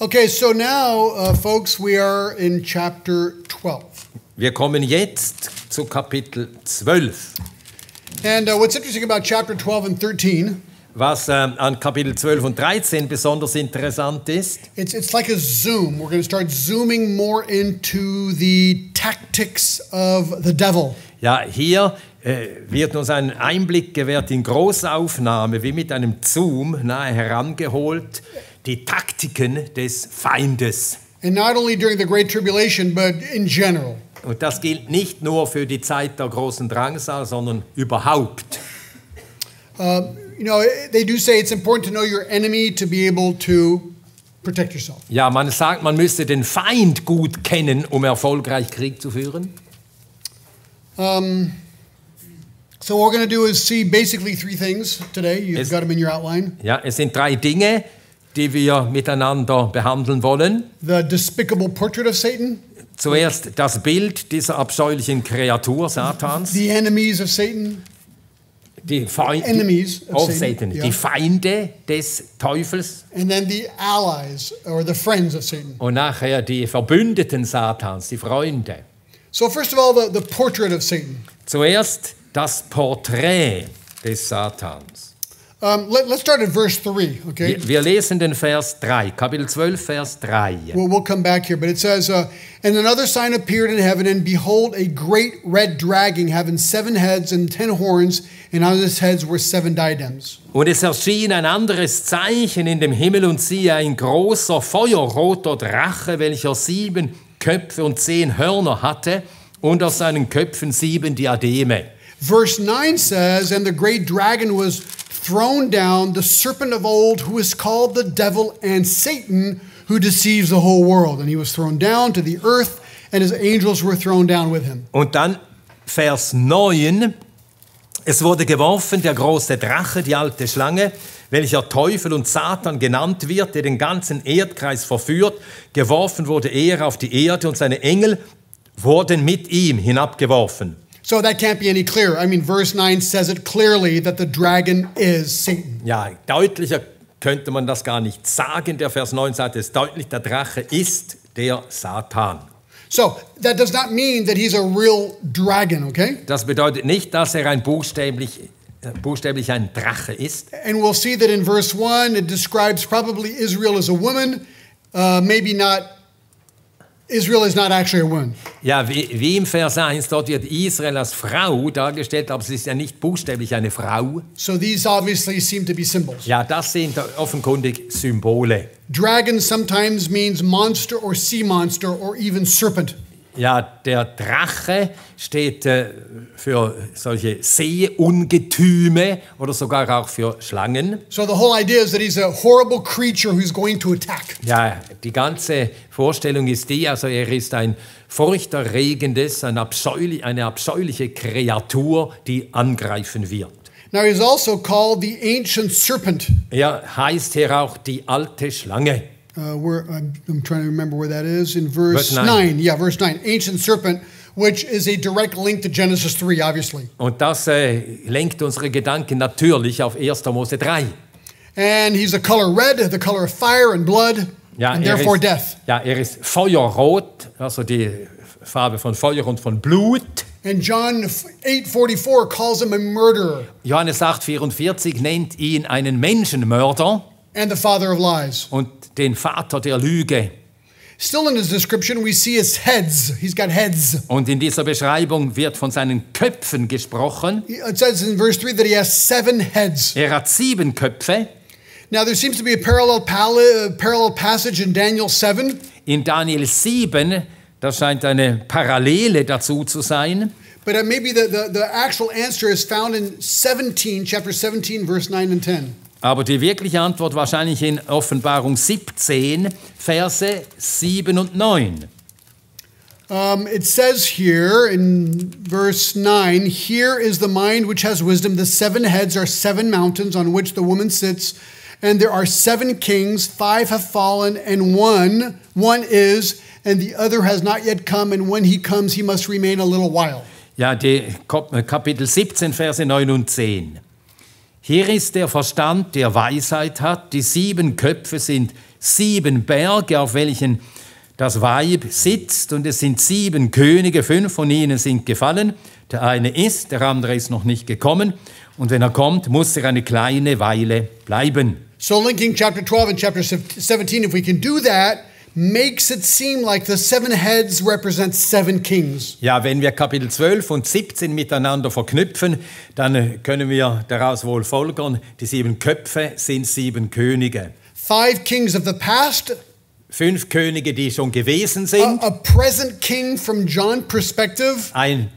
Okay, so now, folks, we are in chapter 12. Wir kommen jetzt zu Kapitel 12. And what's interesting about chapter 12 and 13, Was an Kapitel 12 und 13 besonders interessant ist, it's like a zoom. We're going to start zooming more into the tactics of the devil. ja, hier wird uns ein Einblick gewährt in Großaufnahme, wie mit einem Zoom nahe herangeholt, die Taktiken des Feindes. And not only during the Great Tribulation, but in general. Und das gilt nicht nur für die Zeit der großen Drangsal, sondern überhaupt. You know, they do say it's important to know your enemy to be able to protect yourself. Ja, man sagt, man müsste den Feind gut kennen, um erfolgreich Krieg zu führen. So what we're going to do is see basically three things today. You've got them in your outline. Ja, es sind 3 Dinge, die wir miteinander behandeln wollen. The despicable portrait of Satan, Zuerst das Bild dieser abscheulichen Kreatur Satans, the enemies of Satan, die Feinde enemies of Satan, Satan, yeah. die Feinde des Teufels And then the allies or the friends of Satan. und nachher die Verbündeten Satans, die Freunde. So first of all, the portrait of Satan. Zuerst das Porträt des Satans. Let's start at verse 3, okay? Wir lesen den Vers 3, Kapitel 12, Vers 3. We'll come back here, but it says, and another sign appeared in heaven, and behold, a great red dragon having 7 heads and 10 horns, and on his heads were 7 diadems. Und es erschien ein anderes Zeichen in dem Himmel, und siehe, ein großer feuerroter Drache, welcher 7 Köpfe und 10 Hörner hatte, und auf seinen Köpfen 7 Diademe. Verse 9 says, and the great dragon was thrown down, the serpent of old, who is called the devil and Satan, who deceives the whole world. And he was thrown down to the earth, and his angels were thrown down with him. Und dann Vers 9, es wurde geworfen, der große Drache, die alte Schlange, welcher Teufel und Satan genannt wird, der den ganzen Erdkreis verführt. Geworfen wurde er auf die Erde, und seine Engel wurden mit ihm hinabgeworfen. So that can't be any clearer. I mean, verse 9 says it clearly that the dragon is Satan. Ja, deutlicher könnte man das gar nicht sagen. Der Vers 9 sagt es deutlich, der Drache ist der Satan. So that does not mean that he's a real dragon, okay? Das bedeutet nicht, dass er buchstäblich ein Drache ist. And we'll see that in verse 1 it describes probably Israel as a woman, maybe not. Israel is not actually a woman. Ja, wie im Vers 1, dort wird Israel als Frau dargestellt, aber sie ist ja nicht buchstäblich eine Frau. So these obviously seem to be symbols. Ja, das sind offenkundig Symbole. Dragon sometimes means monster or sea monster or even serpent. Ja, der Drache steht für solche Seeungetüme oder sogar auch für Schlangen. So the whole idea is that he's a horrible creature who's going to attack. Ja, die ganze Vorstellung ist die, also er ist ein furchterregendes, eine abscheuliche Kreatur, die angreifen wird. Now he's also called the ancient serpent. Er heißt hier auch die alte Schlange. I'm trying to remember where that is in verse 9. Yeah, verse 9. Ancient serpent, which is a direct link to Genesis 3, obviously. Und das lenkt unsere Gedanken natürlich auf 1. Mose 3. And he's the color red, the color of fire and blood, Ja, and therefore death. Ja, er ist feuerrot, also die Farbe von Feuer und von Blut. And John 8:44 calls him a murderer. Johannes 8,44 nennt ihn einen Menschenmörder. And the father of lies. Und den Vater der Lüge. Still in his description we see his heads. He's got heads. Und in dieser Beschreibung wird von seinen Köpfen gesprochen. It says in verse 3 that he has 7 heads. Er hat 7 Köpfe. Now there seems to be a parallel passage in Daniel 7. In Daniel 7, da scheint eine Parallele dazu zu sein. But maybe the actual answer is found in chapter 17, verse 9 and 10. Aber die wirkliche Antwort wahrscheinlich in Offenbarung 17, Verse 7 und 9. It says here in verse 9, here is the mind which has wisdom. The 7 heads are 7 mountains on which the woman sits, and there are 7 kings, 5 have fallen, and one is, and the other has not yet come, and when he comes, he must remain a little while. Ja, Kapitel 17, Verse 9 und 10. Hier ist der Verstand, der Weisheit hat. Die 7 Köpfe sind 7 Berge, auf welchen das Weib sitzt, und es sind 7 Könige, 5 von ihnen sind gefallen. Der eine ist, der andere ist noch nicht gekommen. Und wenn er kommt, muss er eine kleine Weile bleiben. So linking chapter 12 and chapter 17, if we can do that, makes it seem like the 7 heads represent 7 kings. Ja, wenn wir Kapitel 12 und 17 miteinander verknüpfen, dann können wir daraus wohl folgern, die 7 Köpfe sind 7 Könige. 5 kings of the past. 5 Könige, die schon gewesen sind. A present king from John's perspective. Ein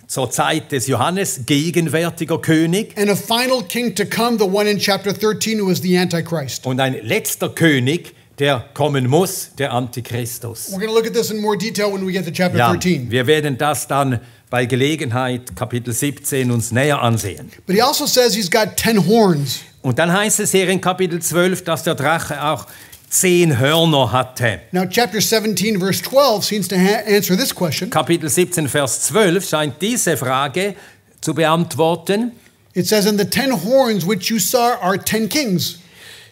zur Zeit des Johannes gegenwärtiger König. And a final king to come, the one in chapter 13 who is the Antichrist. Und ein letzter König, der kommen muss, der Antichristus. We're going to look at this in more detail when we get to chapter 13. Wir werden das dann bei Gelegenheit, Kapitel 17, uns näher ansehen. But he also says he's got 10 horns. Und dann heißt es hier in Kapitel 12, dass der Drache auch 10 Hörner hatte. Now chapter 17 verse 12 seems to answer this question. Kapitel 17, Vers 12 scheint diese Frage zu beantworten. It says, "And the 10 horns which you saw are 10 kings,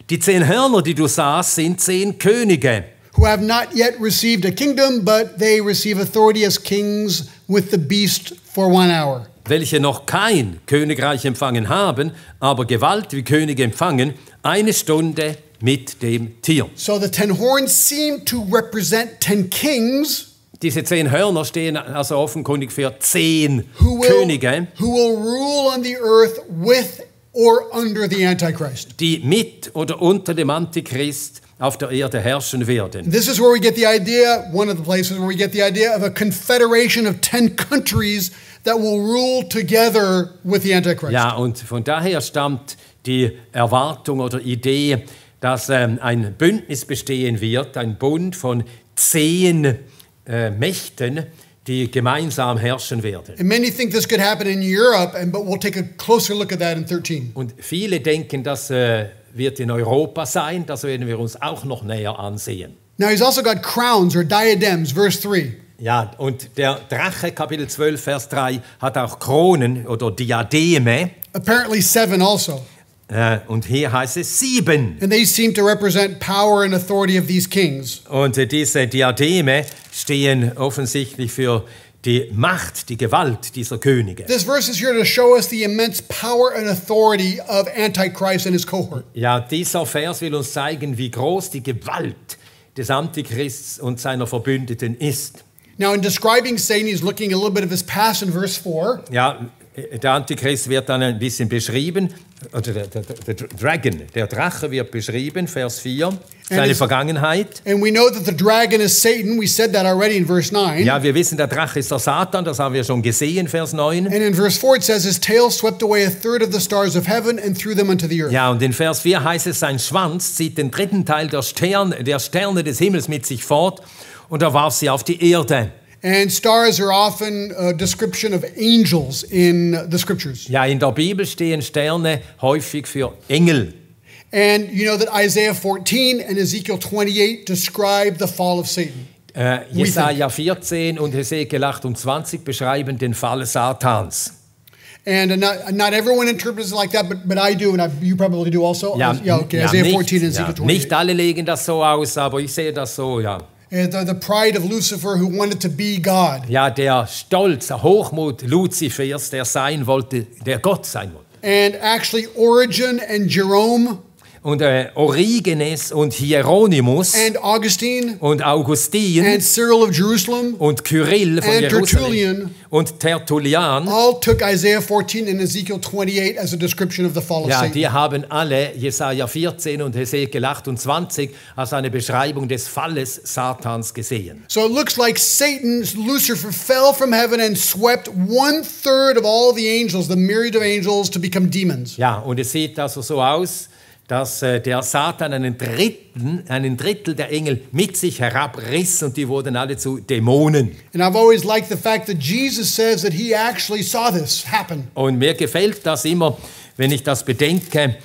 Die 10 Hörner, die du sahst, sind 10 Könige, who have not yet received a kingdom, but they receive authority as kings with the beast for 1 hour." welche noch kein Königreich empfangen haben, aber Gewalt wie Könige empfangen, 1 Stunde mit dem Tier. So the 10 horns seem to represent 10 kings Diese 10 Hörner stehen also offenkundig für 10 Könige, who will rule on the earth with or under the Antichrist. die mit oder unter dem Antichrist auf der Erde herrschen werden. This is where we get the idea, one of the places where we get the idea of a confederation of 10 countries that will rule together with the Antichrist. Ja, und von daher stammt die Erwartung oder Idee, dass ein Bündnis bestehen wird, ein Bund von 10 Mächten, die gemeinsam herrschen werden. And many think this could happen in Europe, but we'll take a closer look at that in 13. Und viele denken, das wird in Europa sein, das werden wir uns auch noch näher ansehen. Now he's also got crowns or diadems, verse 3. Ja, und der Drache, Kapitel 12, Vers 3, hat auch Kronen oder Diademe. Apparently 7 also. Und hier heißt es 7. And they seem to represent power and authority of these kings. Und diese Diademe stehen offensichtlich für die Macht, die Gewalt dieser Könige. This verse is here to show us the immense power and authority of Antichrist and his cohort. Ja, dieser Vers will uns zeigen, wie groß die Gewalt des Antichrists und seiner Verbündeten ist. Now in describing Satan, he's looking a little bit of his past in verse 4. Ja, der Antichrist wird dann ein bisschen beschrieben, oder der Drache wird beschrieben, Vers 4, seine Vergangenheit. And we know that the dragon is Satan. We said that already in verse 9. Ja, wir wissen, der Drache ist der Satan, das haben wir schon gesehen, Vers 9. And in verse 4 it says his tail swept away a third of the stars of heaven and threw them unto the earth. Ja, und in Vers 4 heißt es, sein Schwanz zieht den 3. Teil der Sterne des Himmels mit sich fort und er warf sie auf die Erde. And stars are often a description of angels in the scriptures. Ja, in der Bibel stehen Sterne häufig für Engel. And you know that Isaiah 14 and Ezekiel 28 describe the fall of Satan. Jesaja 14 und Hesekiel 28 beschreiben den Fall Satans. And not everyone interprets it like that, but I do, and you probably do also. Okay, Isaiah 14 and Ezekiel 28. Nicht alle legen das so aus, aber ich sehe das so, ja. The pride of Lucifer who wanted to be God. Ja, der Stolz, der Hochmut Luzifers, der sein wollte, der Gott sein wollte. And actually Origen and Jerome. Und Origenes und Hieronymus and Augustine und Augustin and Cyril of Jerusalem und Kyrill von and Jerusalem Tertullian und Tertullian, all took Isaiah 14 and Ezekiel 28 as a description of the fall of ja, Satan. die haben alle Jesaja 14 und Hesekiel 28 als eine Beschreibung des Falles Satans gesehen. So it looks like Satan, Lucifer, fell from heaven and swept 1/3 of all the angels, the myriad of angels, to become demons. Ja, und es sieht also so aus, dass der Satan einen Drittel der Engel mit sich herabriss und die wurden alle zu Dämonen. And I've always liked the fact that Jesus says that he actually saw this happen. Und mir gefällt das immer, wenn ich das bedenke.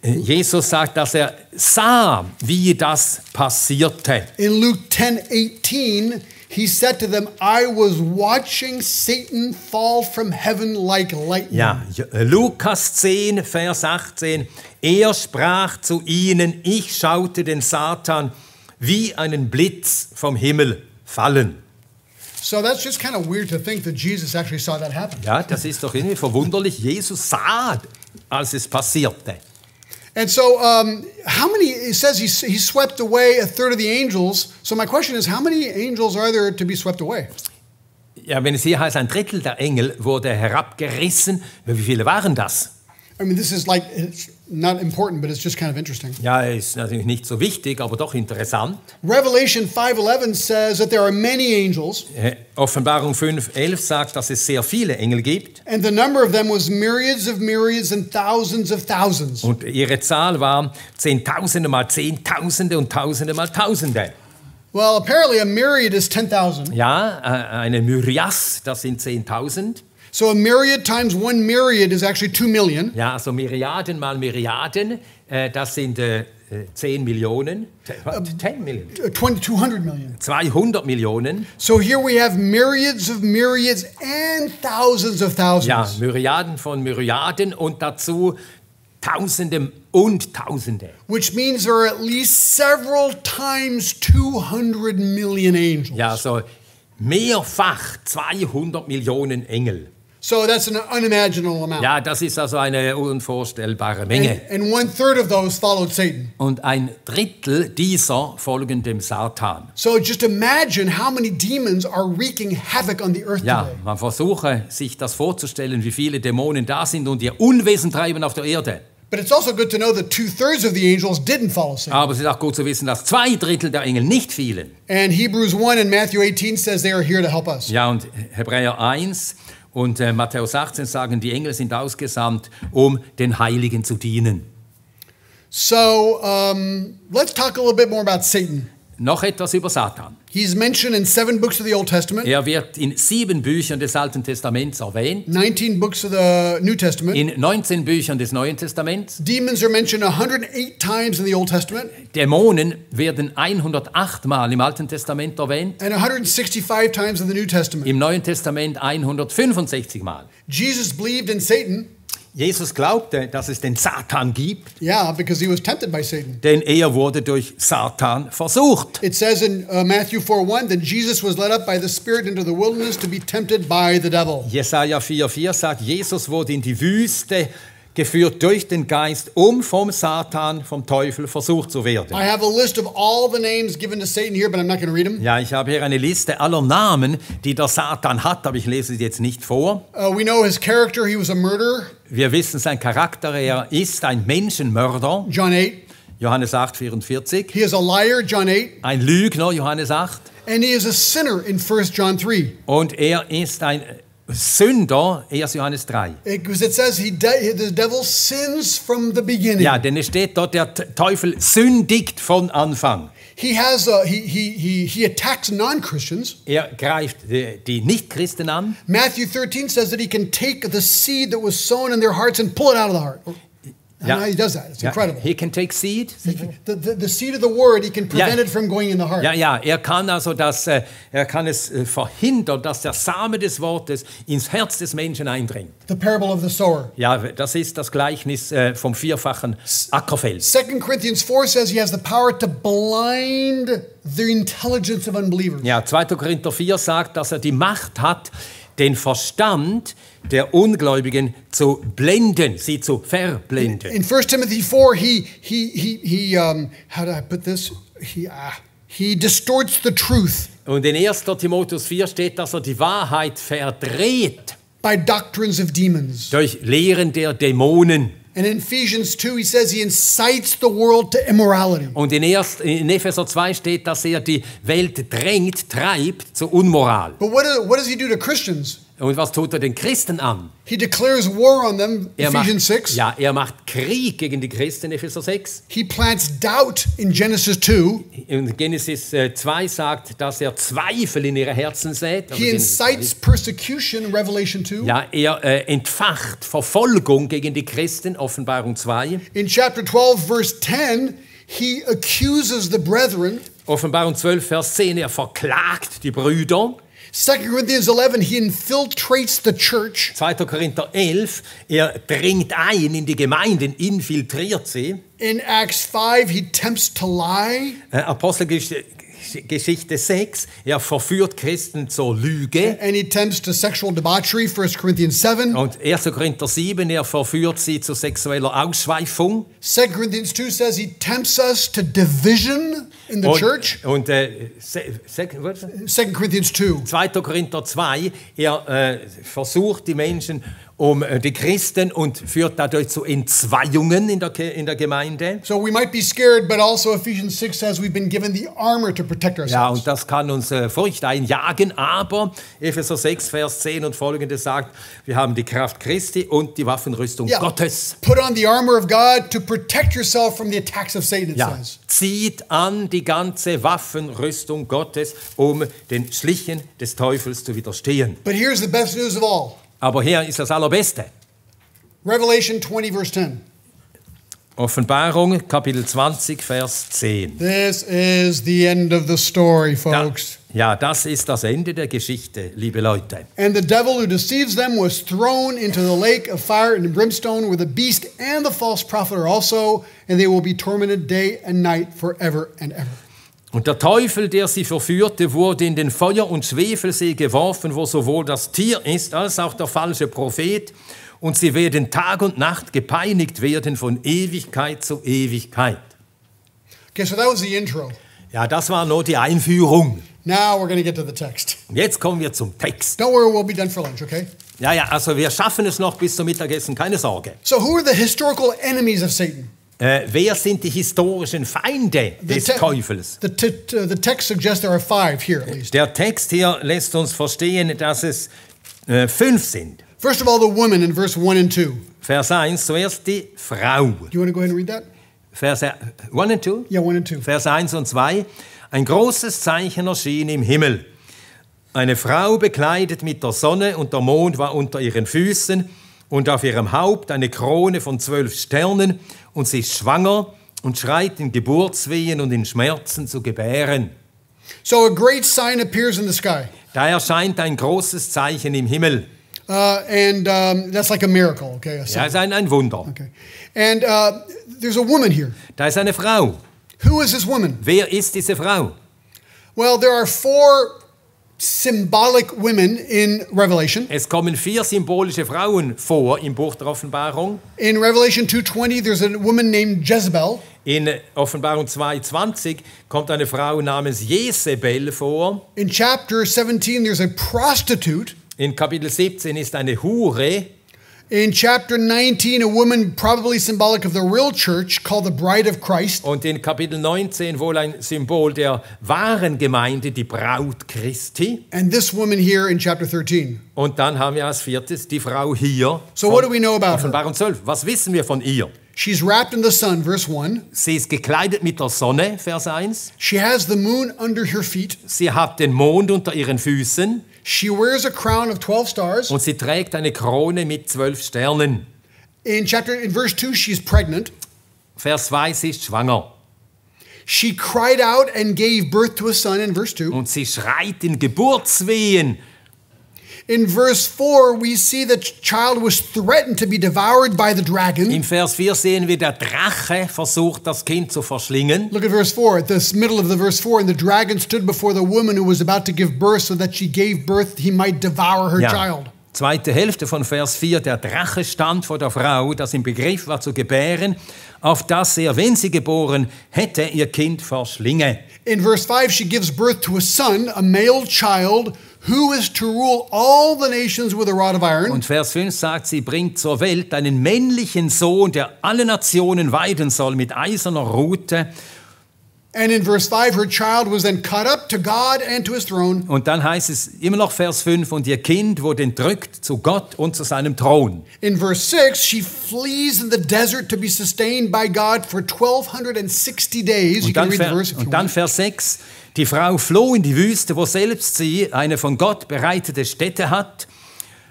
Jesus sagt, dass er sah, wie das passierte. In Luke 10:18, he said to them, I was watching Satan fall from heaven like lightning. Ja, Lukas 10, Vers 18. Er sprach zu ihnen, ich schaute den Satan wie einen Blitz vom Himmel fallen. So that's just kind of weird to think that Jesus actually saw that happen. Ja, das ist doch irgendwie verwunderlich. Jesus sah, als es passierte. And so how many, it says he swept away a third of the angels. So my question is, how many angels are there to be swept away? Ja, wenn es hier heißt, ein Drittel der Engel wurde herabgerissen, wie viele waren das? I mean, this is like, it's not important, but it's just kind of interesting. Ja, ist natürlich nicht so wichtig, aber doch interessant. Revelation 5:11 says that there are many angels, Offenbarung 5,11 sagt, dass es sehr viele Engel gibt. and the number of them was myriads of myriads and thousands of thousands. Und ihre Zahl war Zehntausende mal Zehntausende und Tausende mal Tausende. Well, apparently a myriad is 10,000. Ja, eine Myrias, das sind 10.000. So a myriad times one myriad is actually 2 million. Ja, also Myriaden mal Myriaden, das sind 10 Millionen. 10 Millionen. 200 million. 200 Millionen. So here we have myriads of myriads and thousands of thousands. Ja, Myriaden von Myriaden und dazu Tausende und Tausende. Which means there are at least several times 200 million angels. Ja, so mehrfach 200 Millionen Engel. So that's an unimaginable amount. Ja, das ist also eine unvorstellbare Menge. And 1/3 of those followed Satan. Und ein Drittel dieser folgen dem Satan. So just imagine how many demons are wreaking havoc on the earth Ja, today. man versuche sich das vorzustellen, wie viele Dämonen da sind und ihr Unwesen treiben auf der Erde. But it's also good to know that 2/3 of the angels didn't follow Satan. Aber es ist auch gut zu wissen, dass 2/3 der Engel nicht fielen. And Hebrews 1 and Matthew 18 says they are here to help us. Ja, und Hebräer 1 und Matthäus 18 sagen, die Engel sind ausgesandt, um den Heiligen zu dienen. So let's talk a little bit more about Satan. Noch etwas über Satan. He's mentioned in 7 books of the Old Testament, Er wird in 7 Büchern des Alten Testaments erwähnt, 19 books of the New Testament. in 19 Büchern des Neuen Testaments. Demons are mentioned 108 times in the Old Testament Dämonen werden 108 Mal im Alten Testament erwähnt, and 165 times in the New Testament. im Neuen Testament 165 Mal. Jesus believed in Satan, Jesus glaubte, dass es den Satan gibt, yeah, because he was tempted by Satan. denn er wurde durch Satan versucht. It says in Matthew 4:1 that Jesus was led up by the Spirit into the wilderness to be tempted by the devil. Jesaja 4,4 sagt, Jesus wurde in die Wüste geführt durch den Geist, um vom Satan, vom Teufel versucht zu werden. I have a list of all the names given to Satan here, but I'm not going to read them. Ja, ich habe hier eine Liste aller Namen, die der Satan hat, aber ich lese sie jetzt nicht vor. We know his character, he was a murderer, Wir wissen sein Charakter, er ist ein Menschenmörder, John 8. Johannes 8,44. He is a liar, John 8. Ein Lügner, Johannes 8. And he is a sinner in 1 John 3. Und er ist ein Sünder, 1. Johannes 3. Because it says the devil sins from the beginning. Ja, denn es steht dort, der Teufel sündigt von Anfang. He attacks non-Christians. Er greift die Nichtchristen an. Matthew 13 says that he can take the seed that was sown in their hearts and pull it out of the heart. I don't know how he does that. It's incredible. He can take seed. The seed of the word, he can prevent it from going in the heart. Ja, er kann also er kann es verhindern, dass der Same des Wortes ins Herz des Menschen eindringt. The parable of the sower. Ja, das ist das Gleichnis vom vierfachen Ackerfeld. 2 Corinthians 4 says he has the power to blind the intelligence of unbelievers. Ja, 2. Korinther 4 sagt, dass er die Macht hat, den Verstand der Ungläubigen zu blenden, sie zu verblenden. In 1 Timothy 4, how do I put this? He distorts the truth Und in 1. Timotheus 4 steht, dass er die Wahrheit verdreht by doctrines of demons. durch Lehren der Dämonen. And in Ephesians 2, he says he incites the world to immorality. Und in Epheser 2 steht, dass er die Welt drängt, treibt zur Unmoral. But what does he do to Christians? Und was tut er den Christen an? He declares war on them, Ephesians 6. Ja, er macht Krieg gegen die Christen, Epheser 6. He plants doubt in Genesis 2. Und Genesis 2 sagt, dass er Zweifel in ihre Herzen sät. Also He incites persecution in Revelation 2. ja, er entfacht Verfolgung gegen die Christen, Offenbarung 2. In chapter 12, verse 10, he accuses the brethren Offenbarung 12, Vers 10, er verklagt die Brüder. 2 Corinthians 11, he infiltrates the church. 2. Korinther 11, er dringt ein in die Gemeinden, infiltriert sie. In Acts 5, he tempts to lie. Apostelgeschichte 6, er verführt Christen zur Lüge. And he tempts to sexual debauchery, 1 Corinthians 7. Und 1. Korinther 7, er verführt sie zu sexueller Ausschweifung. 2 Corinthians 2 says he tempts us to division in the church. Und 2 Corinthians 2. 2. Korinther 2, er versucht die Menschen die Christen und führt dadurch zu Entzweiungen in der Gemeinde. So we might be scared, but also Ephesians 6 says we've been given the armor to protect ourselves. Ja, und das kann uns Furcht einjagen, aber Epheser 6, Vers 10 und folgendes sagt, wir haben die Kraft Christi und die Waffenrüstung Gottes. Put on the armor of God to protect yourself from the attacks of Satan, it says. Zieht an die ganze Waffenrüstung Gottes, um den Schlichen des Teufels zu widerstehen. But here's the best news of all. Aber hier ist das Allerbeste. Revelation 20, verse 10. Offenbarung, Kapitel 20, Vers 10. This is the end of the story, folks. Das ist das Ende der Geschichte, liebe Leute. And the devil who deceives them was thrown into the lake of fire and brimstone, where the beast and the false prophet are also, and they will be tormented day and night forever and ever. Und der Teufel, der sie verführte, wurde in den Feuer- und Schwefelsee geworfen, wo sowohl das Tier ist, als auch der falsche Prophet. Und sie werden Tag und Nacht gepeinigt werden von Ewigkeit zu Ewigkeit. Okay, so that was the intro. Ja, das war nur die Einführung. Now we're going to get to the text. Und jetzt kommen wir zum Text. Don't worry, we'll be done for lunch, okay? Ja, also wir schaffen es noch bis zum Mittagessen, keine Sorge. So who are the historical enemies of Satan? Wer sind die historischen Feinde des Teufels? The text suggests there are 5 here at least. Der Text hier lässt uns verstehen, dass es 5 sind. First of all, the woman in verse 1 and 2. Vers 1, zuerst die Frau. Do you want to go ahead and read that? Vers 1 and 2? Yeah, 1 and 2. Vers 1 und 2. Ein großes Zeichen erschien im Himmel. Eine Frau bekleidet mit der Sonne und der Mond war unter ihren Füßen und auf ihrem Haupt eine Krone von 12 Sternen und sie ist schwanger und schreit in Geburtswehen und in Schmerzen zu gebären. So a great sign appears in the sky. Da erscheint ein großes Zeichen im Himmel. That's like a miracle, okay? Ja, ist ein Wunder. Okay. And there's a woman here. Da ist eine Frau. Who is this woman? Wer ist diese Frau? Well, there are 4 symbolic women in Revelation. Es kommen 4 symbolische Frauen vor im Buch der Offenbarung. In Revelation 2:20, there's a woman named Jezebel. In Offenbarung 2,20 kommt eine Frau namens Jezebel vor. In chapter 17, there's a prostitute. In Kapitel 17 ist eine Hure. In chapter 19, a woman probably symbolic of the real church called the Bride of Christ. Und in Kapitel 19 wohl ein Symbol der wahren Gemeinde, die Braut Christi. And this woman here in chapter 13. Und dann haben wir als 4. die Frau hier. So what do we know about her? Offenbarung 12. Was wissen wir von ihr? She's wrapped in the sun, verse 1. Sie ist gekleidet mit der Sonne, Vers 1. She has the moon under her feet. Sie hat den Mond unter ihren Füßen. She wears a crown of 12 stars. Und sie trägt eine Krone mit 12 Sternen. In verse 2, she's pregnant. Vers 2, sie ist schwanger. She cried out and gave birth to a son in verse 2. Und sie schreit in Geburtswehen. In verse 4, we see the child was threatened to be devoured by the dragon. Im Vers 4 sehen wir, der Drache versucht, das Kind zu verschlingen. Look at verse 4, at the middle of the verse 4. And the dragon stood before the woman who was about to give birth, so that she gave birth, he might devour her child. Zweite Hälfte von Vers 4, der Drache stand vor der Frau, das im Begriff war zu gebären, auf dass er, wenn sie geboren hätte, ihr Kind verschlinge. In verse 5, she gives birth to a son, a male child, who is to rule all the nations with a rod of iron. Und Vers 5 sagt, sie bringt zur Welt einen männlichen Sohn, der alle Nationen weiden soll mit eiserner Rute. And in verse 5, her child was then caught up to God and to his throne. Und dann heißt es immer noch Vers 5, und ihr Kind wurde entrückt zu Gott und zu seinem Thron. In verse 6, she flees in the desert to be sustained by God for 1260 days. You can read the verse if you want. Und dann Vers 6, die Frau floh in die Wüste, wo selbst sie eine von Gott bereitete Stätte hat,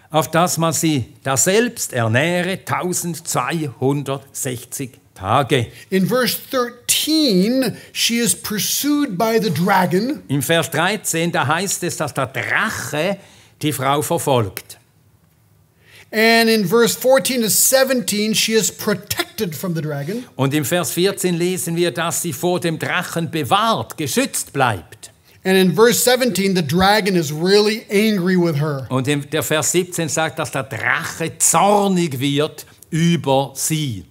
auf dass man sie daselbst ernähre 1260 Tage. In verse 13, she is pursued by the dragon. Im Vers 13, da heißt es, dass der Drache die Frau verfolgt. And in verse 14 to 17, she is protected from the dragon. Und im Vers 14 lesen wir, dass sie vor dem Drachen bewahrt, geschützt bleibt. And in verse 17, the dragon is really angry with her. Und der Vers 17 sagt, dass der Drache zornig wird über sie.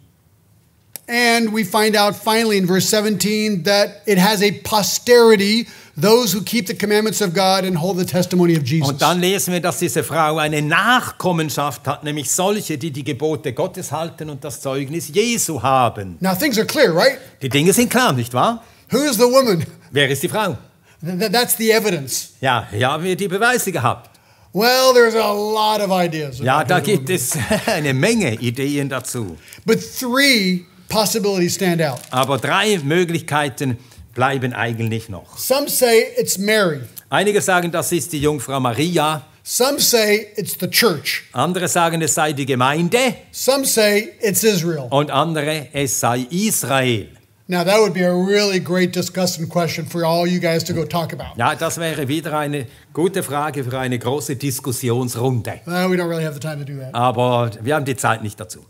And we find out finally in verse 17 that it has a posterity, those who keep the commandments of God and hold the testimony of Jesus. Und dann lesen wir, dass diese Frau eine Nachkommenschaft hat, nämlich solche, die die Gebote Gottes halten und das Zeugnis Jesu haben. Now things are clear, right? Die Dinge sind klar, nicht wahr? Who is the woman? Wer ist die Frau? That's the evidence. Ja, hier haben wir die Beweise gehabt. Well, there's a lot of ideas. Ja, about da who the gibt woman es eine Menge Ideen dazu. is. But three possibilities stand out. Aber 3 Möglichkeiten bleiben eigentlich noch. Some say it's Mary. Einige sagen, das ist die Jungfrau Maria. Some say it's the church. Andere sagen, es sei die Gemeinde. Some say it's Israel. Und andere, es sei Israel. Now, that would be a really great discussion question for all you guys to go talk about. Ja, das wäre wieder eine gute Frage für eine große Diskussionsrunde. We don't really have the time to do that. Aber wir haben die Zeit nicht dazu.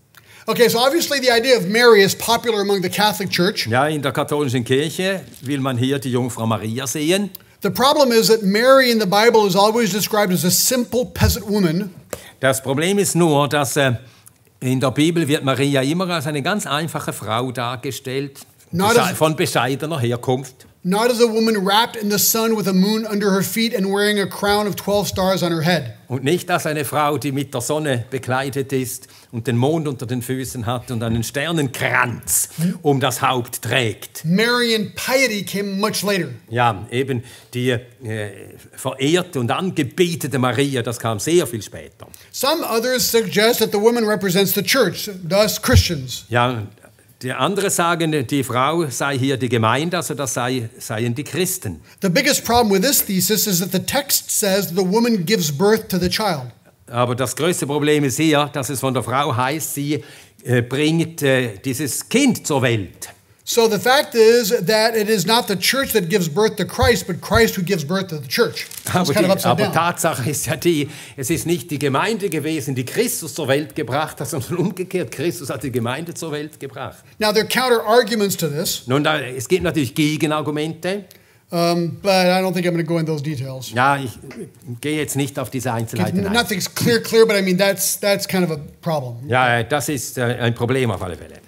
Okay, so obviously the idea of Mary is popular among the Catholic Church. Ja, in der katholischen Kirche will man hier die Jungfrau Maria sehen. The problem is that Mary in the Bible is always described as a simple peasant woman. Das Problem ist nur, dass in der Bibel wird Maria immer als eine ganz einfache Frau dargestellt, von bescheidener Herkunft. Not as a woman wrapped in the sun with a moon under her feet and wearing a crown of 12 stars on her head. Und nicht als eine Frau, die mit der Sonne bekleidet ist und den Mond unter den Füßen hat und einen Sternenkranz um das Haupt trägt. Marian piety came much later. Ja, eben die verehrte und angebetete Maria, das kam sehr viel später. Some others suggest that the woman represents the church, thus Christians. Ja, die andere sagen, die Frau sei hier die Gemeinde, also das seien die Christen. The biggest problem with this thesis is that the text says the woman gives birth to the child. Aber das größte Problem ist hier, dass es von der Frau heißt, sie bringt dieses Kind zur Welt. So the fact is that it is not the church that gives birth to Christ, but Christ who gives birth to the church. It's kind of upside Aber down. Tatsache ist ja die, es ist nicht die Gemeinde gewesen, die Christus zur Welt gebracht hat, sondern umgekehrt, Christus hat die Gemeinde zur Welt gebracht. Now there are counter arguments to this, Nun, es gibt natürlich Gegenargumente. but I don't think I'm going to go in those details. Ja, ich gehe jetzt nicht auf diese Einzelheiten ein. Nothing's clear, but I mean that's kind of a problem. Ja, das ist ein Problem auf alle Fälle.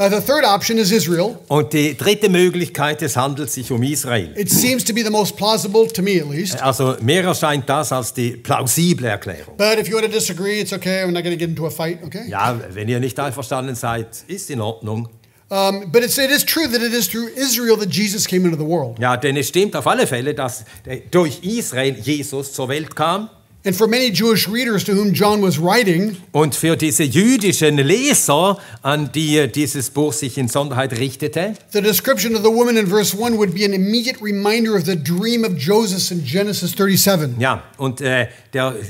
The third option is Israel. Und die dritte Möglichkeit, es handelt sich um Israel. It seems to be the most plausible to me, at least. Also mir erscheint das als die plausible Erklärung. But if you want to disagree, it's okay. I'm not going to get into a fight, okay? Ja, wenn ihr nicht einverstanden seid, ist in Ordnung. But it is true that it is through Israel that Jesus came into the world. Ja, denn es stimmt auf alle Fälle, dass durch Israel Jesus zur Welt kam. And for many Jewish readers to whom John was writing, Und für diese jüdischen Leser, an die dieses Buch sich in Sonderheit richtete, the description of the woman in verse 1 would be an immediate reminder of the dream of Joseph in Genesis 37. ja, und der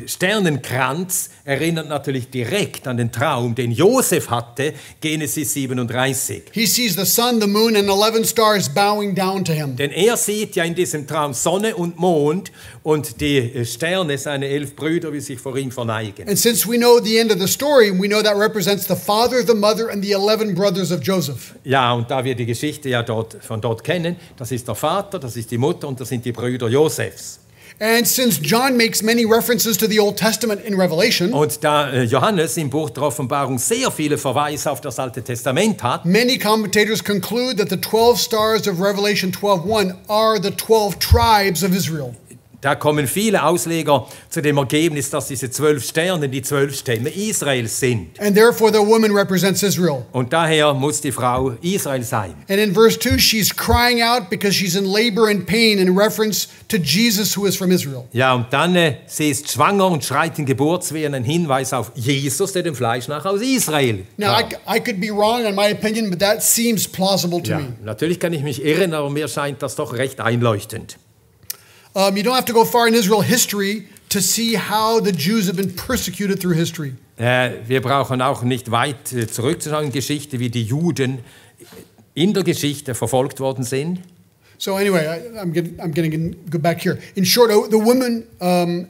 Sternenkranz erinnert natürlich direkt an den Traum, den Josef hatte, Genesis 37. He sees the sun, the moon, and 11 stars bowing down to him. Denn er sieht ja in diesem Traum Sonne und Mond und die Sterne, seine 11 Brüder, wie sich vor ihm verneigen. And since we know the end of the story, we know that represents the father, the mother, and the 11 brothers of Joseph. Ja, und da wir die Geschichte ja von dort kennen, das ist der Vater, das ist die Mutter und das sind die Brüder Josefs. And since John makes many references to the Old Testament in Revelation, Und da Johannes im Buch der Offenbarung sehr viele Verweise auf das Alte Testament hat, many commentators conclude that the 12 stars of Revelation 12:1 are the 12 tribes of Israel. da kommen viele Ausleger zu dem Ergebnis, dass diese 12 Sterne die 12 Stämme Israels sind. And therefore the woman represents Israel. Und daher muss die Frau Israel sein. And in verse 2, she's crying out because she's in labor and pain in reference to Jesus who is from Israel. Ja, und dann, sie ist schwanger und schreit in Geburtswehen, ein Hinweis auf Jesus, der dem Fleisch nach aus Israel Now, kam. I could be wrong in my opinion, but that seems plausible to Ja, me. natürlich kann ich mich irren, aber mir scheint das doch recht einleuchtend. You don't have to go far in Israel history to see how the Jews have been persecuted through history. Wir brauchen auch nicht weit zurückzuschauen in Geschichte, wie die Juden in der Geschichte verfolgt worden sind. So anyway, I'm going to go back here. In short, the woman,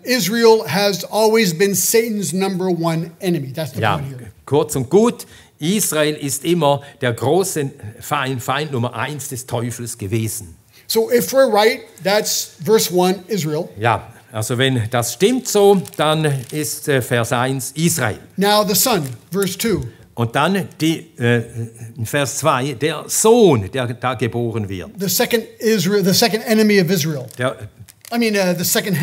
Israel has always been Satan's number one enemy. That's the point here. Kurz und gut, Israel ist immer der große Feind Nummer 1 des Teufels gewesen. So if we're right, that's verse 1, Israel. Ja, also wenn das stimmt so, dann ist Vers 1 Israel. Now the son, verse 2. Und dann Vers 2, der Sohn, der da geboren wird. The second Israel, the second enemy of Israel. The second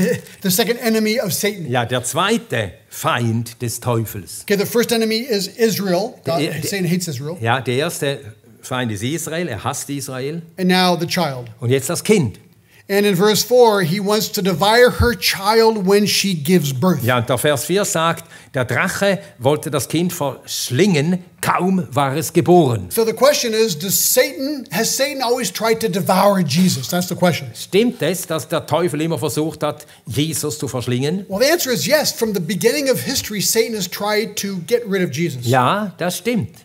enemy of Satan. Ja, der zweite Feind des Teufels. Okay, the first enemy is Israel. Satan hates Israel. Ja, der erste Feind ist Israel, er hasst Israel. And now the child. Und jetzt das Kind. And in verse 4, he wants to devour her child when she gives birth. Ja, und der Vers 4 sagt, der Drache wollte das Kind verschlingen, kaum war es geboren. So the question is, has Satan always tried to devour Jesus? That's the question. Stimmt es, dass der Teufel immer versucht hat, Jesus zu verschlingen? Well, the answer is yes. From the beginning of history, Satan has tried to get rid of Jesus. Ja, das stimmt.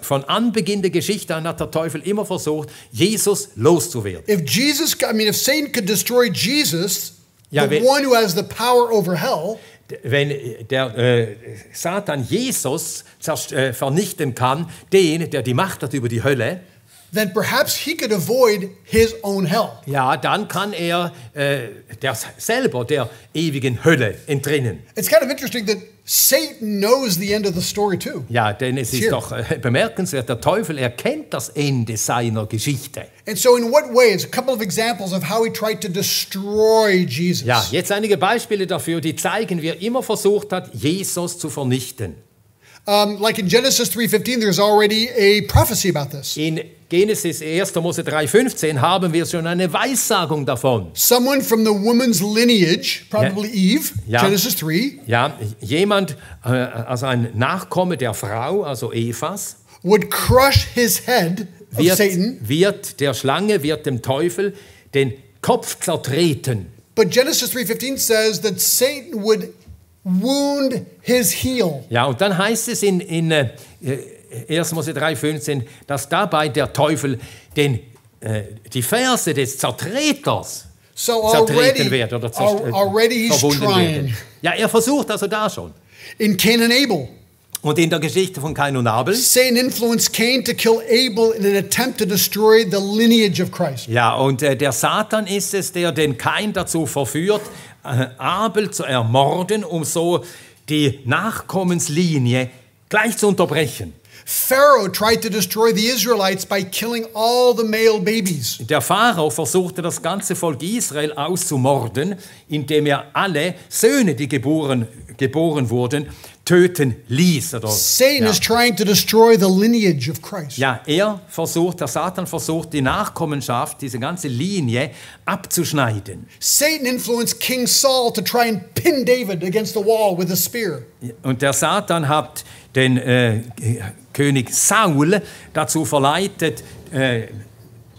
Von Anbeginn der Geschichte an hat der Teufel immer versucht, Jesus loszuwerden. If Satan could destroy Jesus, the one who has the power over hell, wenn der Satan Jesus vernichten kann, den, der die Macht hat über die Hölle, then perhaps he could avoid his own hell. Ja, dann kann er selber der ewigen Hölle entrinnen. It's kind of interesting that Satan knows the end of the story too. Ja, denn es ist doch bemerkenswert, der Teufel erkennt das Ende seiner Geschichte. And so in what ways? A couple of examples of how he tried to destroy Jesus. Ja, jetzt einige Beispiele dafür, die zeigen, wie er immer versucht hat, Jesus zu vernichten. Like in Genesis 3:15, there's already a prophecy about this. In Genesis 1. Mose 3,15 haben wir schon eine Weissagung davon. Someone from the woman's lineage, probably Eve, Genesis 3. Ja, jemand, also ein Nachkomme der Frau, also Evas, would crush his head of Satan. Der Schlange wird dem Teufel den Kopf zertreten. But Genesis 3:15 says that Satan would wound his heel. Ja, und dann heißt es in 1. Mose 3,15, dass dabei der Teufel die Ferse des Zertreters zertreten wird oder verwunden wird. Ja, er versucht also da schon. In Cain and Abel. Und in der Geschichte von Kain und Abel. Satan influenced Cain to kill Abel in an attempt to destroy the lineage of Christ. Ja, und der Satan ist es, der den Kain dazu verführt, Abel zu ermorden, um so die Nachkommenslinie gleich zu unterbrechen. Pharaoh tried to destroy the Israelites by killing all the male babies. Der Pharao versuchte das ganze Volk Israel auszumorden, indem er alle Söhne, die geboren wurden, töten ließ. Satan is trying to destroy the lineage of Christ. Ja, der Satan versucht, die Nachkommenschaft, diese ganze Linie abzuschneiden. Satan influenced King Saul to try and pin David against the wall with a spear. Und der Satan hat den König Saul dazu verleitet,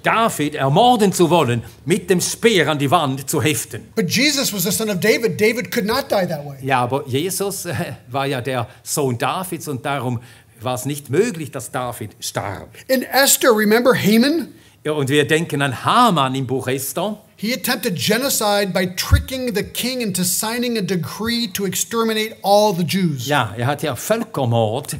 David ermorden zu wollen, mit dem Speer an die Wand zu heften. But Jesus was the son of David. David could not die that way. Ja, aber Jesus war ja der Sohn Davids und darum war es nicht möglich, dass David starb. In Esther, remember Haman? Ja, und wir denken an Haman im Buch Esther. He attempted genocide by tricking the king into signing a decree to exterminate all the Jews. Ja, er hat ja Völkermord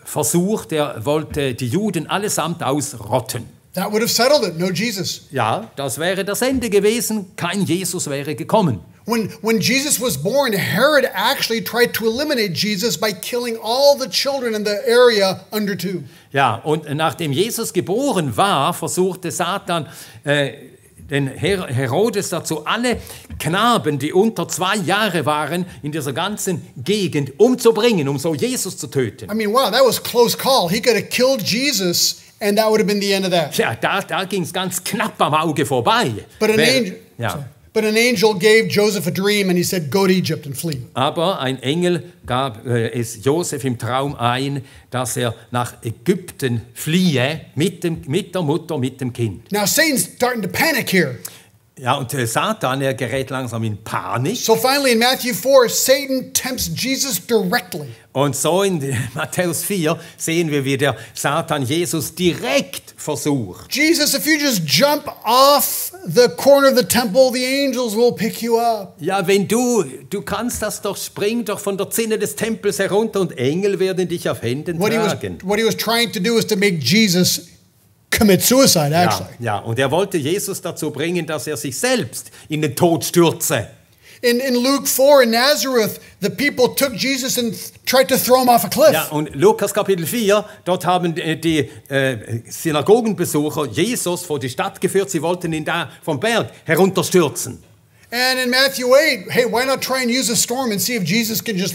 versucht. Er wollte die Juden allesamt ausrotten. That would have settled it. No Jesus. Ja, das wäre das Ende gewesen. Kein Jesus wäre gekommen. When Jesus was born, Herod actually tried to eliminate Jesus by killing all the children in the area under 2. Ja, und nachdem Jesus geboren war, versuchte Satan den Herodes dazu, alle Knaben, die unter 2 Jahre waren, in dieser ganzen Gegend umzubringen, um so Jesus zu töten. I mean, wow, that was a close call. He could have killed Jesus and that would have been the end of that. Ja, da ging es ganz knapp am Auge vorbei. But an angel gave Joseph a dream and he said, go to Egypt and flee. Aber ein Engel gab es Josef im Traum ein, dass er nach Ägypten fliehe mit der Mutter, mit dem Kind. Now Satan's starting to panic here. Ja, und Satan, er gerät langsam in Panik. So finally in Matthew 4, Satan tempts Jesus directly. Und so in Matthäus 4 sehen wir, wie der Satan Jesus direkt versucht. Jesus, if you just jump off the corner of the temple, the angels will pick you up. Ja, wenn du kannst das doch, spring doch von der Zinne des Tempels herunter und Engel werden dich auf Händen tragen. What he was trying to do is to make Jesus commit suicide, actually. Ja, und er wollte Jesus dazu bringen, dass er sich selbst in den Tod stürze. In Luke 4 in Nazareth, the people took Jesus and tried to throw him off a cliff. Ja, und Lukas Kapitel 4, dort haben die Synagogenbesucher Jesus vor die Stadt geführt. Sie wollten ihn da vom Berg herunterstürzen. And in Matthew 8, hey, why not try and use a storm and see if Jesus can just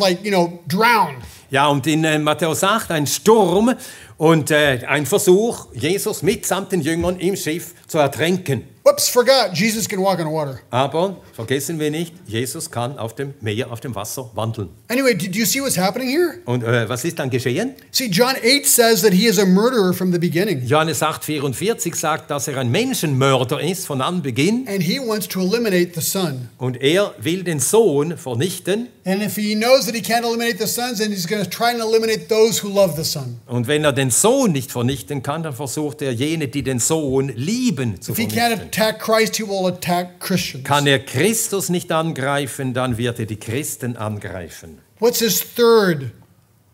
drown? Ja, und in Matthäus 8 ein Sturm und ein Versuch, Jesus mitsamt den Jüngern im Schiff zu ertränken. Whoops, forgot. Jesus can walk on water. Aber vergessen wir nicht, Jesus kann auf dem Meer, auf dem Wasser wandeln. Anyway, do you see what's happening here? Und was ist dann geschehen? See, John 8 says that he is a murderer from the beginning. Johannes 8,44 sagt, dass er ein Menschenmörder ist von Anbeginn. And he wants to eliminate the Son. Und er will den Sohn vernichten. And if he knows that he can't eliminate the Son, then he's going to try and eliminate those who love the Son. Und wenn er den Sohn nicht vernichten kann, dann versucht er jene, die den Sohn lieben, zu If he vernichten. can't attack Christ, he will attack Christians. Kann er Christus nicht angreifen, dann wird er die Christen angreifen. What's his third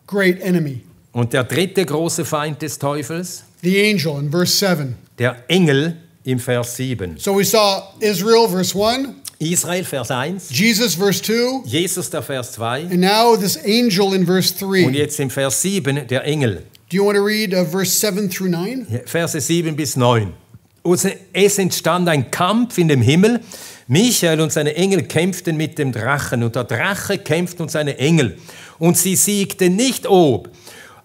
great enemy? Und der dritte große Feind des Teufels? The angel in verse 7. Der Engel im Vers 7. So we saw Israel, verse 1. Israel, Vers 1. Jesus, verse 2. Jesus, der Vers 2. And now this angel in verse 3. Und jetzt im Vers 7 der Engel. Do you want to read verse 7 through 9? Verse 7 bis 9. Es entstand ein Kampf in dem Himmel. Michael und seine Engel kämpften mit dem Drachen und der Drache kämpft und seine Engel. Und sie siegten nicht ob.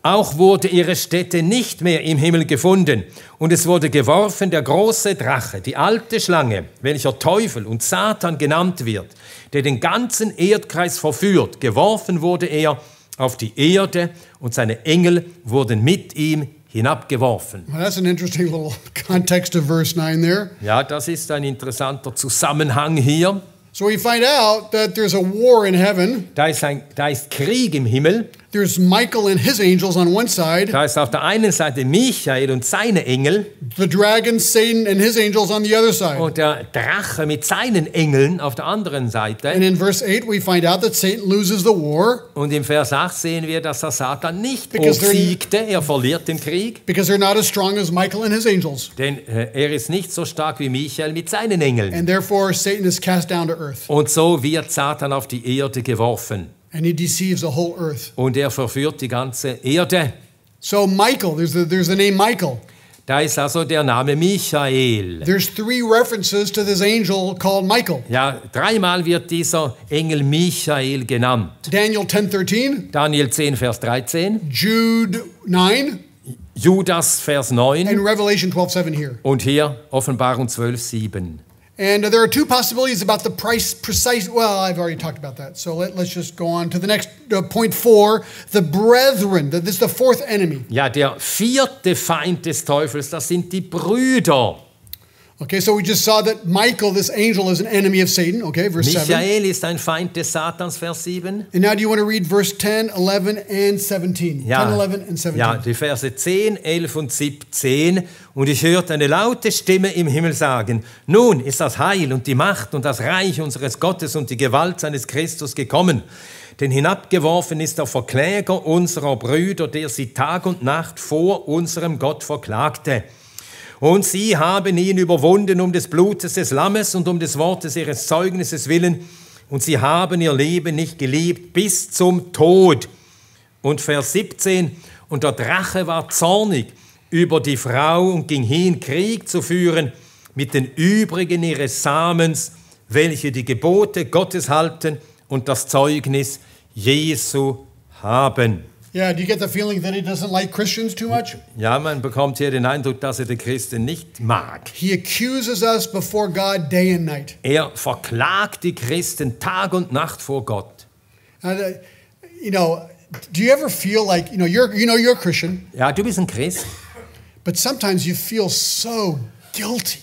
Auch wurde ihre Stätte nicht mehr im Himmel gefunden. Und es wurde geworfen der große Drache, die alte Schlange, welcher Teufel und Satan genannt wird, der den ganzen Erdkreis verführt. Geworfen wurde er auf die Erde und seine Engel wurden mit ihm hinabgeworfen. Well, that's an interesting little context of verse 9 there. Ja, das ist ein interessanter Zusammenhang hier. So we find out that there's a war in heaven. Da ist Krieg im Himmel. There's Michael and his angels on one side. Da ist auf der einen Seite Michael und seine Engel. The dragon, Satan, and his angels on the other side. Und der Drache mit seinen Engeln auf der anderen Seite. And in verse 8 we find out that Satan loses the war. Und im Vers 8 sehen wir, dass der Satan nicht Because obsiegte. Er verliert den Krieg. Because they're not as strong as Michael and his angels. Denn er ist nicht so stark wie Michael mit seinen Engeln. And therefore Satan is cast down to earth. Und so wird Satan auf die Erde geworfen. And he deceives the whole earth. Und er verführt die ganze Erde. So Michael, there's the name Michael. Da ist also der Name Michael. There's 3 references to this angel called Michael. Ja, 3-mal wird dieser Engel Michael genannt. Daniel 10:13, Daniel 10, Vers 13, Jude 9, Judas, Vers 9 and Revelation 12:7 here. und hier Offenbarung 12, 7. And there are 2 possibilities about the precise, well, I've already talked about that. So let's just go on to the next point 4, the brethren. This is the 4th enemy. Ja, der 4. Feind des Teufels, das sind die Brüder. Okay, so we just saw that Michael, this angel, is an enemy of Satan. Okay, verse 7. Michael ist ein Feind des Satans, Vers 7. And now do you want to read verse 10, 11, and 17? Ja, 10, 11, and 17. ja, die Verse 10, 11 und 17. Und ich hörte eine laute Stimme im Himmel sagen, nun ist das Heil und die Macht und das Reich unseres Gottes und die Gewalt seines Christus gekommen. Denn hinabgeworfen ist der Verkläger unserer Brüder, der sie Tag und Nacht vor unserem Gott verklagte. Und sie haben ihn überwunden um des Blutes des Lammes und um des Wortes ihres Zeugnisses willen. Und sie haben ihr Leben nicht geliebt bis zum Tod. Und Vers 17, und der Drache war zornig über die Frau und ging hin, Krieg zu führen mit den übrigen ihres Samens, welche die Gebote Gottes halten und das Zeugnis Jesu haben. Yeah, do you get the feeling that he doesn't like Christians too much? Ja, man bekommt hier den Eindruck, dass er die Christen nicht mag. He accuses us before God day and night. Er verklagt die Christen Tag und Nacht vor Gott. And, do you ever feel like, you're a Christian, Ja, du bist ein Christ, but sometimes you feel so guilty.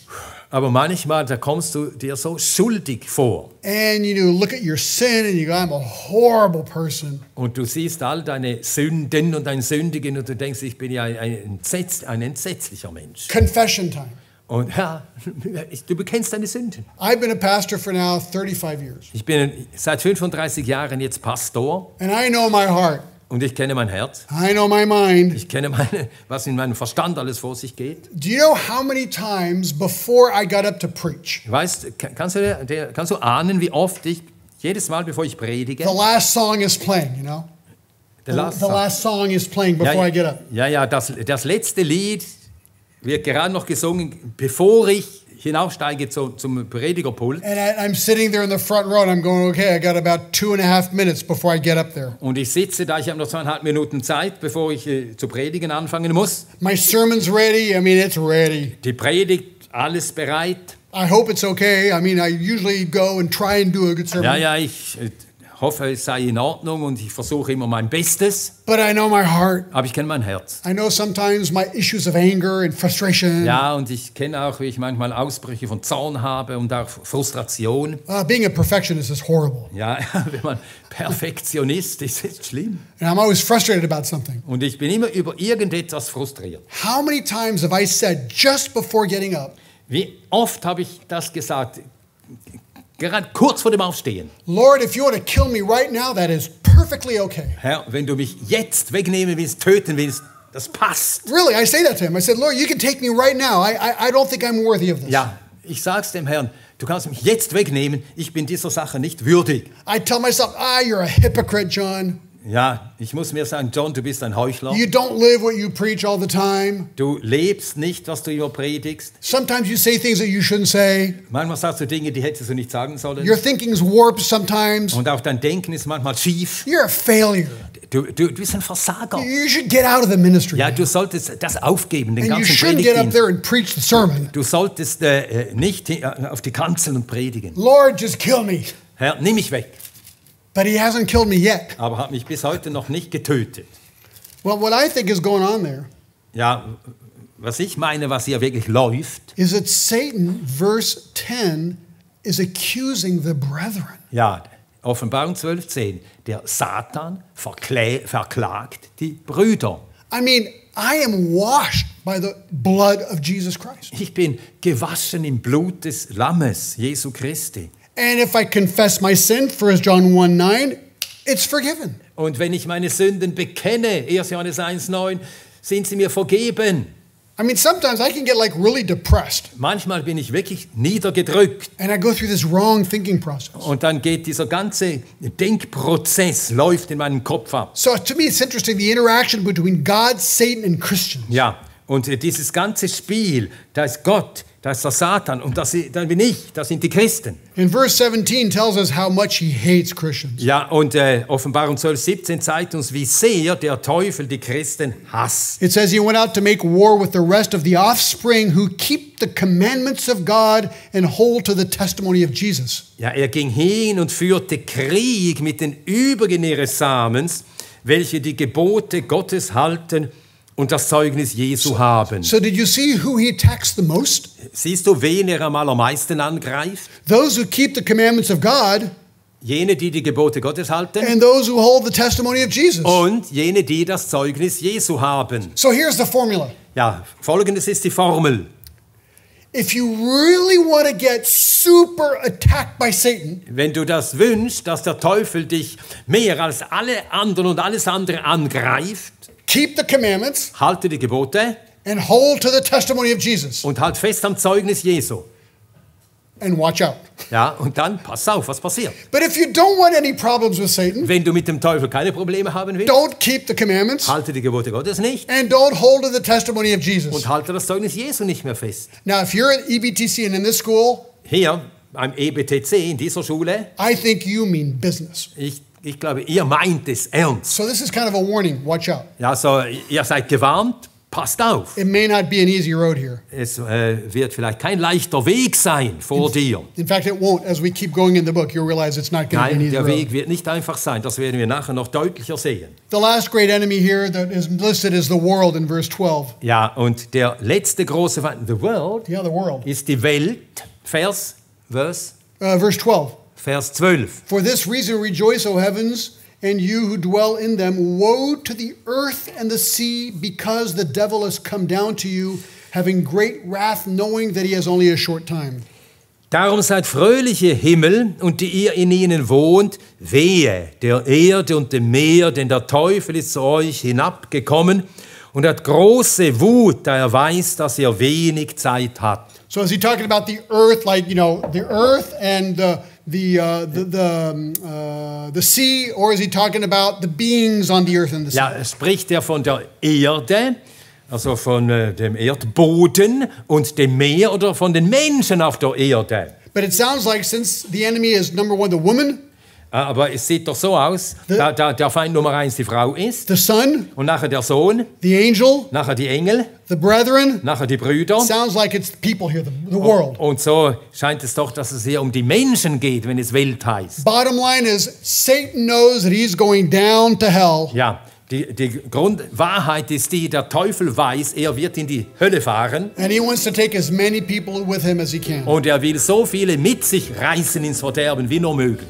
Aber manchmal, da kommst du dir so schuldig vor. And you look at your sin and you go, I'm a horrible person. Und du siehst all deine Sünden und dein Sündigen und du denkst, ich bin ja ein entsetzlicher Mensch. Confession time. Und ja, du bekennst deine Sünden. I've been a pastor for now 35 years. Ich bin seit 35 Jahren jetzt Pastor. And I know my heart. Und ich kenne mein Herz. I know my mind. Ich kenne was in meinem Verstand alles vor sich geht. Do you know how many times before I got up to preach? Weißt, kannst du ahnen, wie oft jedes Mal, bevor ich predige, The last song is playing, you know? The last song is playing before I get up. Ja, das letzte Lied wird gerade noch gesungen, bevor ich hinaufsteige zum Predigerpult. And I'm sitting there in the front row and I'm going, okay, I got about 2.5 minutes before I get up there. Und ich sitze da, ich habe noch 2,5 Minuten Zeit, bevor ich zu predigen anfangen muss. My sermon's ready. I mean, it's ready. Die Predigt, alles bereit. I hope it's okay. I mean, I usually go and try and do a good sermon. Ja, ich hoffe, es sei in Ordnung und ich versuche immer mein Bestes. But I know my heart. Aber ich kenne mein Herz. I know sometimes my issues of anger and frustration. Ja, und ich kenne auch, wie ich manchmal Ausbrüche von Zorn habe und auch Frustration. Being a perfectionist is horrible. Ja, wenn man Perfektionist ist, ist schlimm. And I'm always frustrated about something. Und ich bin immer über irgendetwas frustriert. How many times have I said just before getting up? Wie oft habe ich das gesagt? Gerade kurz vor dem Aufstehen. Lord, if you want to kill me right now, that is perfectly okay. Herr, wenn du mich jetzt wegnehmen willst, töten willst, das passt. Really, I say that to him. I said, Lord, you can take me right now. I don't think I'm worthy of this. Ja, ich sag's dem Herrn. Du kannst mich jetzt wegnehmen. Ich bin dieser Sache nicht würdig. I tell myself, you're a hypocrite, John. Ja, ich muss mir sagen, John, du bist ein Heuchler. You don't live what you preach all the time. Du lebst nicht, was du immer predigst. Sometimes you say things that you shouldn't say. Manchmal sagst du Dinge, die hättest du nicht sagen sollen. Your thinking's warped sometimes. Und auch dein Denken ist manchmal schief. You're a failure. Du bist ein Versager. You should get out of the ministry. Ja, du solltest das aufgeben, den and you ganzen shouldn't get up Predigtdienst. there and preach the sermon. Du solltest nicht auf die Kanzel und predigen. Lord, just kill me. Herr, nimm mich weg. But he hasn't killed me yet. Aber hat mich bis heute noch nicht getötet. Well, what I think is going on there Ja, was ich meine, was hier wirklich läuft, is that Satan, verse 10, is accusing the brethren. ja, Offenbarung 12,10, der Satan verklagt die Brüder. I mean, I am washed by the blood of Jesus Christ. Ich bin gewaschen im Blut des Lammes, Jesu Christi. And if I confess my sin, 1 John 1:9, it's forgiven. Und wenn ich meine Sünden bekenne, 1. Johannes 1,9, sind sie mir vergeben. I mean, sometimes I can get like really depressed. Manchmal bin ich wirklich niedergedrückt. And I go through this wrong thinking process. Und dann geht dieser ganze Denkprozess, läuft in meinem Kopf ab. So to me, it's interesting, the interaction between God, Satan, and Christians. Ja, und dieses ganze Spiel, da ist Gott, da ist der Satan und dann bin ich, das sind die Christen. And verse 17 tells us how much he hates Christians. Ja, und Offenbarung 12,17 zeigt uns, wie sehr der Teufel die Christen hasst. It says he went out to make war with the rest of the offspring who keep the commandments of God and hold to the testimony of Jesus. Ja, er ging hin und führte Krieg mit den Übrigen ihres Samens, welche die Gebote Gottes halten und das Zeugnis Jesu haben. So did you see who he attacks the most? Siehst du, wen er am allermeisten angreift? Those who keep the commandments of God Jene, die die Gebote Gottes halten and those who hold the testimony of Jesus. und jene, die das Zeugnis Jesu haben. So here's the formula. Ja, folgendes ist die Formel. If you really want to get super attacked by Satan, Wenn du das wünschst, dass der Teufel dich mehr als alle anderen und alles andere angreift, keep the commandments halte die Gebote and hold to the testimony of Jesus. und halt fest am Zeugnis Jesu. And watch out. Ja, und dann pass auf, was passiert. But if you don't want any problems with Satan, Wenn du mit dem Teufel keine Probleme haben willst, don't keep the commandments halte die Gebote Gottes nicht and don't hold to the testimony of Jesus. und halte das Zeugnis Jesu nicht mehr fest. Now, if you're at EBTC and in this school, Hier beim EBTC in dieser Schule, I think you mean business. ich glaube, ihr meint es ernst. So this is kind of a warning. Watch out. Ja, so, ihr seid gewarnt, passt auf. It may not be an easy road here. Es wird vielleicht kein leichter Weg sein vor dir. In fact, it won't. As we keep going in the book, you'll realize it's not going to be an Nein, easy der road. Weg wird nicht einfach sein. Das werden wir nachher noch deutlicher sehen. The last great enemy here that is listed is the world in verse 12. Ja, und der letzte große Feind, the world, Yeah, the world. ist die Welt. Verse 12. Vers 12. For this reason rejoice, O heavens, and you who dwell in them. Woe to the earth and the sea, because the devil has come down to you, having great wrath, knowing that he has only a short time. Darum seid fröhliche Himmel und die ihr in ihnen wohnt, wehe der Erde und dem Meer, denn der Teufel ist zu euch hinabgekommen und hat große Wut, da er weiß, dass ihr wenig Zeit habt. So is he talking about the earth, like, you know, the earth and the sea, or is he talking about the beings on the earth and the sea? Ja, spricht er von der Erde, also von dem Erdboden und dem Meer oder von den Menschen auf der Erde? But it sounds like since the enemy is number one, the woman, Aber es sieht doch so aus, da der Feind Nummer 1 die Frau ist the son, und nachher der Sohn, the angel, nachher die Engel, the brethren. nachher die Brüder. Sounds like it's the people here, the world. Und so scheint es doch, dass es hier um die Menschen geht, wenn es Welt heißt. Bottom line is Satan knows that he's going down to hell. Ja, die Grundwahrheit ist die, der Teufel weiß, er wird in die Hölle fahren And he wants to take as many people with him as he can. und er will so viele mit sich reißen ins Verderben wie nur möglich.